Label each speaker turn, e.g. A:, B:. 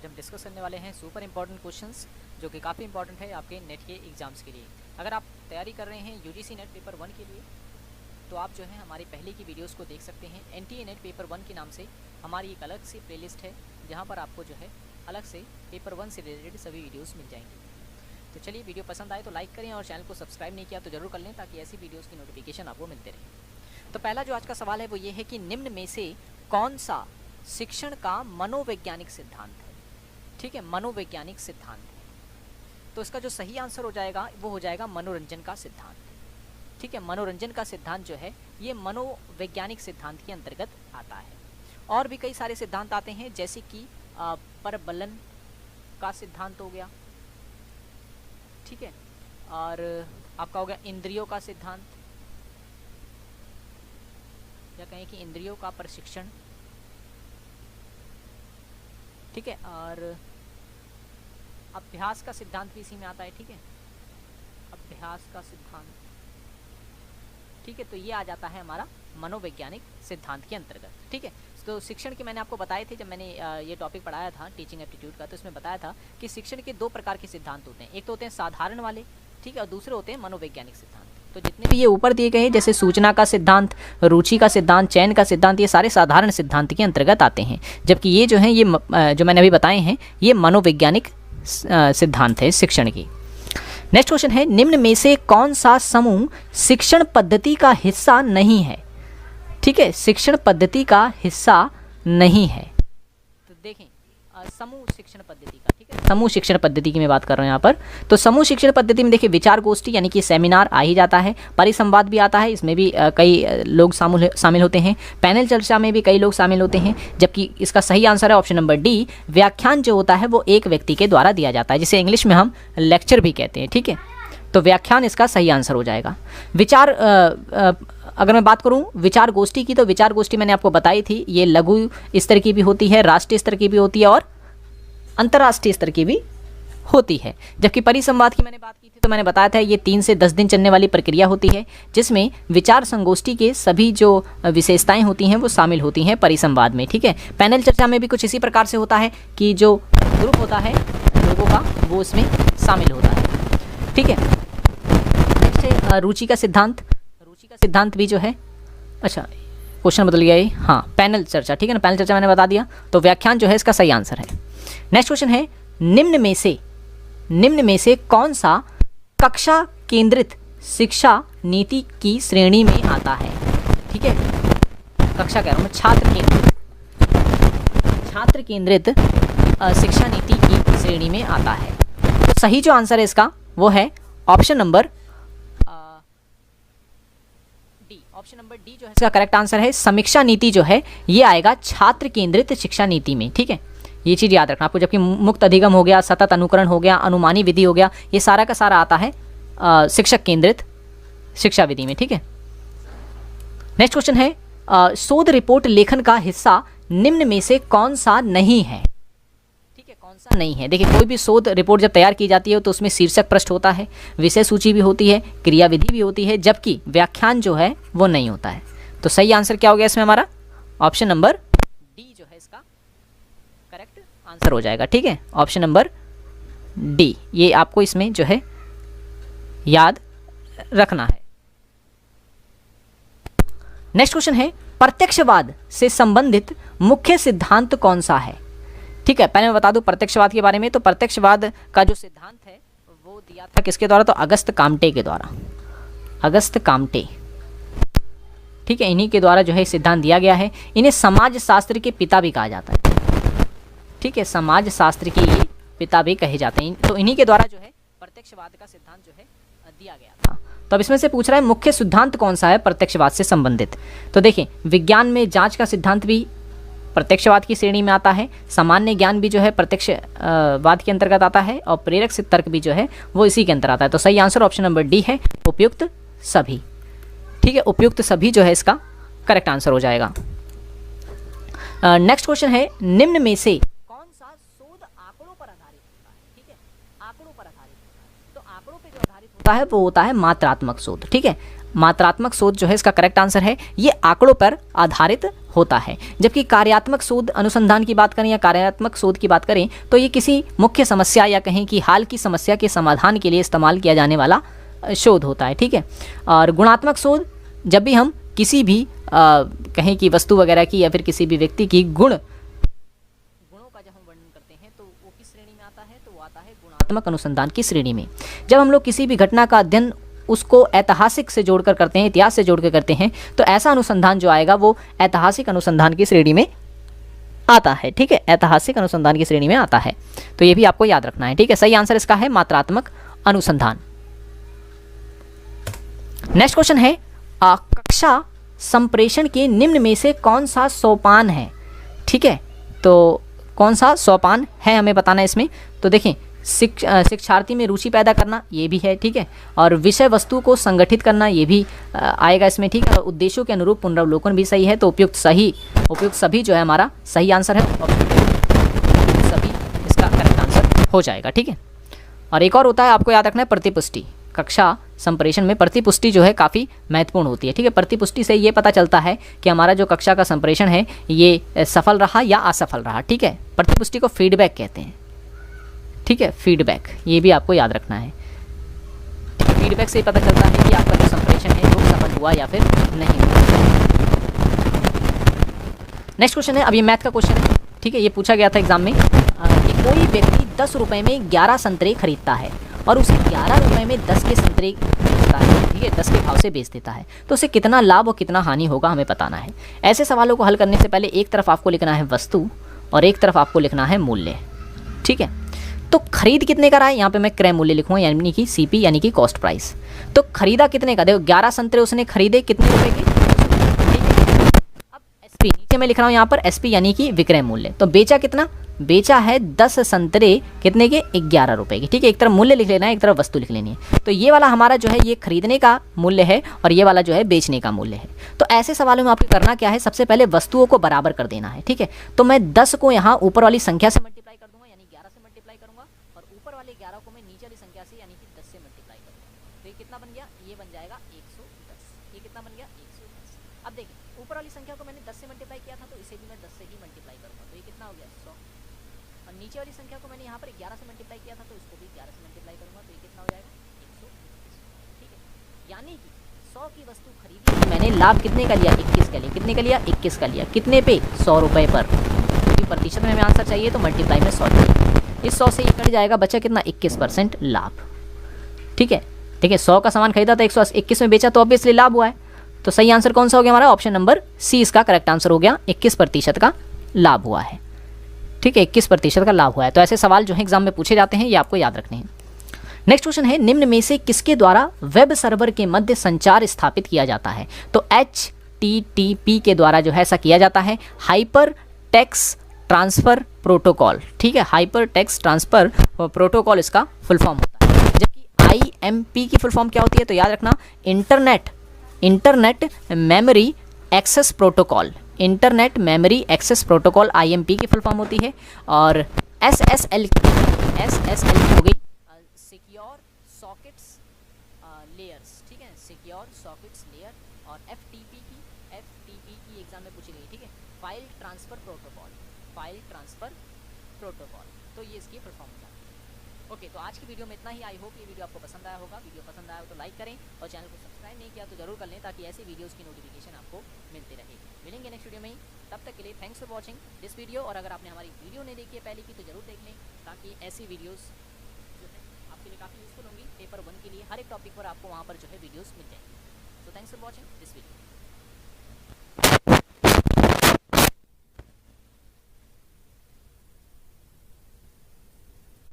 A: आज हम डिस्कस करने वाले हैं सुपर इंपॉर्टेंट क्वेश्चंस जो कि काफ़ी इंपॉर्टेंट है आपके नेट के एग्जाम्स के लिए। अगर आप तैयारी कर रहे हैं यूजीसी नेट पेपर 1 के लिए तो आप जो है हमारी पहले की वीडियोस को देख सकते हैं। एनटीए नेट पेपर 1 के नाम से हमारी एक अलग सी प्लेलिस्ट है जहां पर आपको जो है अलग से पेपर 1 से रिलेटेड सभी वीडियोस मिल जाएंगी। तो चलिए, वीडियो पसंद आए तो लाइक करें और चैनल को सब्सक्राइब नहीं किया तो ज़रूर कर लें ताकि ऐसी वीडियोज़ की नोटिफिकेशन आपको मिलते रहे। तो पहला जो आज का सवाल है वो ये है कि निम्न में से कौन सा शिक्षण का मनोवैज्ञानिक सिद्धांत है। ठीक है, मनोवैज्ञानिक सिद्धांत है। तो इसका जो सही आंसर हो जाएगा वो हो जाएगा मनोरंजन का सिद्धांत। ठीक है, मनोरंजन का सिद्धांत जो है ये मनोवैज्ञानिक सिद्धांत के अंतर्गत आता है। और भी कई सारे सिद्धांत आते हैं जैसे कि परबलन का सिद्धांत हो गया। ठीक है, और आपका हो गया इंद्रियों का सिद्धांत, या कहें कि इंद्रियों का प्रशिक्षण। ठीक है, और अभ्यास का सिद्धांत भी इसी में आता है। ठीक है, अभ्यास का सिद्धांत। ठीक है, तो ये आ जाता है हमारा मनोवैज्ञानिक सिद्धांत के अंतर्गत। ठीक है, तो शिक्षण के मैंने आपको बताए थे जब मैंने ये टॉपिक पढ़ाया था टीचिंग एप्टीट्यूड का, तो इसमें बताया था कि शिक्षण के 2 प्रकार के सिद्धांत होते हैं। एक तो होते हैं साधारण वाले, ठीक है, और दूसरे होते हैं मनोवैज्ञानिक सिद्धांत। तो जितने भी ये ऊपर दिए गए जैसे सूचना का सिद्धांत, रुचि का सिद्धांत, चयन का सिद्धांत, ये सारे साधारण सिद्धांत के अंतर्गत आते हैं, जबकि ये जो हैं ये जो मैंने अभी बताए हैं ये मनोवैज्ञानिक सिद्धांत है शिक्षण की। नेक्स्ट क्वेश्चन है, निम्न में से कौन सा समूह शिक्षण पद्धति का हिस्सा नहीं है। ठीक है, शिक्षण पद्धति का हिस्सा नहीं है। तो देखें समूह शिक्षण पद्धति का। ठीक है, समूह शिक्षण पद्धति की मैं बात कर रहा हूँ यहाँ पर। तो समूह शिक्षण पद्धति में देखिए विचार गोष्ठी यानी कि सेमिनार आ ही जाता है, परिसंवाद भी आता है, इसमें भी कई लोग शामिल होते हैं, पैनल चर्चा में भी कई लोग शामिल होते हैं, जबकि इसका सही आंसर है ऑप्शन नंबर डी, व्याख्यान जो होता है वो एक व्यक्ति के द्वारा दिया जाता है, जिसे इंग्लिश में हम लेक्चर भी कहते हैं। ठीक है, तो व्याख्यान इसका सही आंसर हो जाएगा। विचार अगर मैं बात करूं विचार गोष्ठी की, तो विचार गोष्ठी मैंने आपको बताई थी, ये लघु स्तर की भी होती है, राष्ट्रीय स्तर की भी होती है और अंतर्राष्ट्रीय स्तर की भी होती है। जबकि परिसंवाद की मैंने बात की थी तो मैंने बताया था ये 3 से 10 दिन चलने वाली प्रक्रिया होती है, जिसमें विचार संगोष्ठी के सभी जो विशेषताएं होती हैं वो शामिल होती हैं परिसंवाद में। ठीक है, पैनल चर्चा में भी कुछ इसी प्रकार से होता है कि जो ग्रुप होता है लोगों का वो उसमें शामिल होता है। ठीक है, नेक्स्ट है रुचि का सिद्धांत। रुचि का सिद्धांत भी जो है, अच्छा क्वेश्चन बदल गया ये, हाँ पैनल चर्चा। ठीक है ना, पैनल चर्चा मैंने बता दिया, तो व्याख्यान जो है इसका सही आंसर है। नेक्स्ट क्वेश्चन है, निम्न में से कौन सा कक्षा केंद्रित शिक्षा नीति की श्रेणी में आता है। ठीक है, कक्षा कह रहा हूँ मैं, छात्र केंद्रित शिक्षा नीति की श्रेणी में आता है। तो सही जो आंसर है इसका वो है option number D. Option number D जो है इसका करेक्ट आंसर है। समीक्षा नीति जो है ये आएगा छात्र केंद्रित शिक्षा नीति में। ठीक है, ये चीज़ याद रखना आपको, जबकि मुक्त अधिगम हो गया, सतत अनुकरण हो गया, अनुमानी विधि हो गया, ये सारा का सारा आता है शिक्षक केंद्रित शिक्षा विधि में। ठीक है, नेक्स्ट क्वेश्चन है, शोध रिपोर्ट लेखन का हिस्सा निम्न में से कौन सा नहीं है। ठीक है, कौन सा नहीं है। देखिए कोई भी शोध रिपोर्ट जब तैयार की जाती है तो उसमें शीर्षक पृष्ठ होता है, विषय सूची भी होती है, क्रियाविधि भी होती है, जबकि व्याख्यान जो है वो नहीं होता है। तो सही आंसर क्या हो गया इसमें हमारा, ऑप्शन नंबर डी जो है इसका करेक्ट आंसर हो जाएगा। ठीक है, ऑप्शन नंबर डी, ये आपको इसमें जो है याद रखना है। नेक्स्ट क्वेश्चन है, प्रत्यक्षवाद से संबंधित मुख्य सिद्धांत कौन सा है। ठीक है, पहले मैं बता दूं प्रत्यक्षवाद के बारे में। तो प्रत्यक्षवाद का जो सिद्धांत है वो दिया था किसके द्वारा, तो अगस्त काम्टे के द्वारा, अगस्त काम्टे। ठीक है, इन्हीं के द्वारा जो है सिद्धांत दिया गया है। इन्हें समाज शास्त्र के पिता भी कहा जाता है। ठीक है, समाज शास्त्र के ये पिता भी कहे जाते हैं। तो इन्हीं के द्वारा जो है प्रत्यक्षवाद का सिद्धांत जो है दिया गया था। तो अब इसमें से पूछ रहा है मुख्य सिद्धांत कौन सा है प्रत्यक्षवाद से संबंधित। तो देखिए विज्ञान में जांच का सिद्धांत भी प्रत्यक्षवाद की श्रेणी में आता है, सामान्य ज्ञान भी जो है प्रत्यक्षवाद के अंतर्गत आता है, और प्रेरक से तर्क भी जो है वो इसी के अंतर्गत आता है। तो सही आंसर ऑप्शन नंबर डी है, उपयुक्त सभी। ठीक है, उपयुक्त सभी जो है इसका करेक्ट आंसर हो जाएगा। नेक्स्ट क्वेश्चन है, निम्न में से कौन सा शोध आंकड़ों पर आधारित होता है। ठीक है, आंकड़ों पर आधारित होता है। तो आंकड़ों पे जो आधारित होता है वो होता है मात्रात्मक शोध। ठीक है, मात्रात्मक शोध जो है इसका करेक्ट आंसर है, ये आंकड़ों पर आधारित होता है। जबकि कार्यात्मक शोध अनुसंधान की बात करें या कार्यात्मक शोध की बात करें तो ये किसी मुख्य समस्या या कहें कि हाल की समस्या के समाधान के लिए इस्तेमाल किया जाने वाला शोध होता है, ठीक है। और गुणात्मक शोध जब भी हम किसी भी कहें कि वस्तु वगैरह की या फिर किसी भी व्यक्ति की गुणों का जब हम वर्णन करते हैं तो वो किस श्रेणी में आता है, तो वो आता है गुणात्मक अनुसंधान की श्रेणी में। जब हम लोग किसी भी घटना का अध्ययन उसको ऐतिहासिक से जोड़कर करते हैं, इतिहास से जोड़कर करते हैं, तो ऐसा अनुसंधान जो आएगा वो ऐतिहासिक अनुसंधान की श्रेणी में आता है, ठीक है। ऐतिहासिक अनुसंधान की श्रेणी में आता है, तो ये भी आपको याद रखना है, ठीक है। सही आंसर इसका है मात्रात्मक अनुसंधान। नेक्स्ट क्वेश्चन है कक्षा संप्रेषण के निम्न में से कौन सा सोपान है, ठीक है। तो कौन सा सोपान है हमें बताना है इसमें। तो देखें, शिक्षार्थी में रुचि पैदा करना ये भी है, ठीक है। और विषय वस्तु को संगठित करना ये भी आएगा इसमें, ठीक है। और उद्देश्यों के अनुरूप पुनरावलोकन भी सही है। तो उपयुक्त सभी जो है हमारा सही आंसर है, और सभी इसका करेक्ट आंसर हो जाएगा, ठीक है। और एक और होता है, आपको याद रखना है प्रतिपुष्टि। कक्षा संप्रेषण में प्रतिपुष्टि जो है काफ़ी महत्वपूर्ण होती है, ठीक है। प्रतिपुष्टि से ये पता चलता है कि हमारा जो कक्षा का संप्रेषण है ये सफल रहा या असफल रहा, ठीक है। प्रतिपुष्टि को फीडबैक कहते हैं, ठीक है। फीडबैक ये भी आपको याद रखना है। फीडबैक से पता चलता है कि आपका जो संप्रेषण है वो सफल हुआ या फिर नहीं हुआ। नेक्स्ट क्वेश्चन है, अब ये मैथ का क्वेश्चन है, ठीक है। ये पूछा गया था एग्जाम में कि कोई व्यक्ति 10 रुपये में 11 संतरे खरीदता है और उसे 11 रुपये में 10 के संतरे बेचता है, ठीक है, 10 के भाव से बेच देता है, तो उसे कितना लाभ और कितना हानि होगा हमें बताना है। ऐसे सवालों को हल करने से पहले एक तरफ आपको लिखना है वस्तु और एक तरफ आपको लिखना है मूल्य, ठीक है। तो खरीद कितने का रहा है, यहाँ पे मैं क्रय मूल्य लिखूंगा यानी कि सीपी यानी कि कॉस्ट प्राइस। तो खरीदा कितने का, देखो 11 संतरे उसने खरीदे कितने रुपए के, अब एसपी नीचे मैं लिख रहा हूँ यहाँ पर एसपी यानी कि विक्रय मूल्य। तो बेचा कितना, बेचा है 10 संतरे कितने के, 11 रुपए के, ठीक है। एक तरफ मूल्य लिख लेना है, एक तरफ वस्तु लिख लेनी है। तो ये वाला हमारा जो है ये खरीदने का मूल्य है और ये वाला जो है बेचने का मूल्य है। तो ऐसे सवालों में आपको करना क्या है, सबसे पहले वस्तुओं को बराबर कर देना है, ठीक है। तो मैं 10 को यहाँ ऊपर वाली संख्या से मल्टीप्लाई कर दूंगा यानी 11 से मल्टीप्लाई करूंगा, और ऊपर वाले 11 को मैं नीचे वाली संख्या से यानी कि 10 से मल्टीप्लाई करूंगा। तो ये कितना बन गया, ये बन जाएगा 110। ये कितना बन गया, 110। अब देखिए ऊपर वाली संख्या को मैंने 10 से मल्टीप्लाई किया था, तो इसे भी मैं 10 से ही मल्टीप्लाई करूंगा। तो ये कितना हो गया, 100। और नीचे वाली संख्या को मैंने यहाँ पर 11 से मल्टीप्लाई किया था, तो इसको भी 11 से मल्टीप्लाई करूंगा। तो ये कितना हो जाएगा, 120, ठीक है। यानी कि 100 की वस्तु खरीदी, मैंने लाभ कितने का लिया, 21 का लिया। कितने का लिया, 21 का लिया। कितने पे, 100 रुपये पर। क्योंकि प्रतिशत में हमें आंसर चाहिए तो मल्टीप्लाई में 100 चाहिए। इस 100 से ये कट जाएगा, बचा कितना, 21% लाभ, ठीक है। ठीक है, 100 का सामान खरीदा था, 121 में बेचा, तो ऑब्वियसली लाभ हुआ है। तो सही आंसर कौन सा हो गया हमारा, ऑप्शन नंबर सी इसका करेक्ट आंसर हो गया। 21% का लाभ हुआ है, ठीक है। 21% का लाभ हुआ है। तो ऐसे सवाल जो है एग्जाम में पूछे जाते हैं, ये आपको याद रखने हैं। नेक्स्ट क्वेश्चन है, निम्न में से किसके द्वारा वेब सर्वर के मध्य संचार स्थापित किया जाता है। तो HTTP के द्वारा जो है ऐसा किया जाता है, हाइपर टेक्स्ट ट्रांसफर प्रोटोकॉल, ठीक है। हाइपर टेक्स्ट ट्रांसफर प्रोटोकॉल इसका फुल फॉर्म होता है। जबकि IMP की फुल फॉर्म क्या होती है, तो याद रखना internet memory access protocol. Internet memory access protocol IMP की फुल फॉर्म होती है। और SSL की हो गई सिक्योर सॉकेट्स लेयर्स, ठीक है, सिक्योर सॉकेट्स लेयर। और FTP की एग्जाम में पूछी गई, ठीक है, फाइल ट्रांसफर प्रोटोकॉल। तो ये इसकी फुल फॉर्म होता है। ओके, तो आज की वीडियो में इतना ही। आई होप ये वीडियो आपको पसंद आया होगा। वीडियो पसंद आया हो तो लाइक करें और चैनल को सब्सक्राइब नहीं किया तो जरूर कर लें, ताकि ऐसी वीडियोस की नोटिफिकेशन आपको मिलती रहे। मिलेंगे नेक्स्ट वीडियो में ही, तब तक के लिए thanks for watching this video. और अगर आपने हमारी वीडियो नहीं देखी है पहले की, तो जरूर देख लें, ताकि ऐसी वीडियोज़ जो है आपके लिए काफ़ी यूजफुल होंगी। पेपर 1 के लिए हर एक टॉपिक पर आपको वहाँ पर जो है वीडियोज़ मिल जाएंगी। So thanks for watching this video.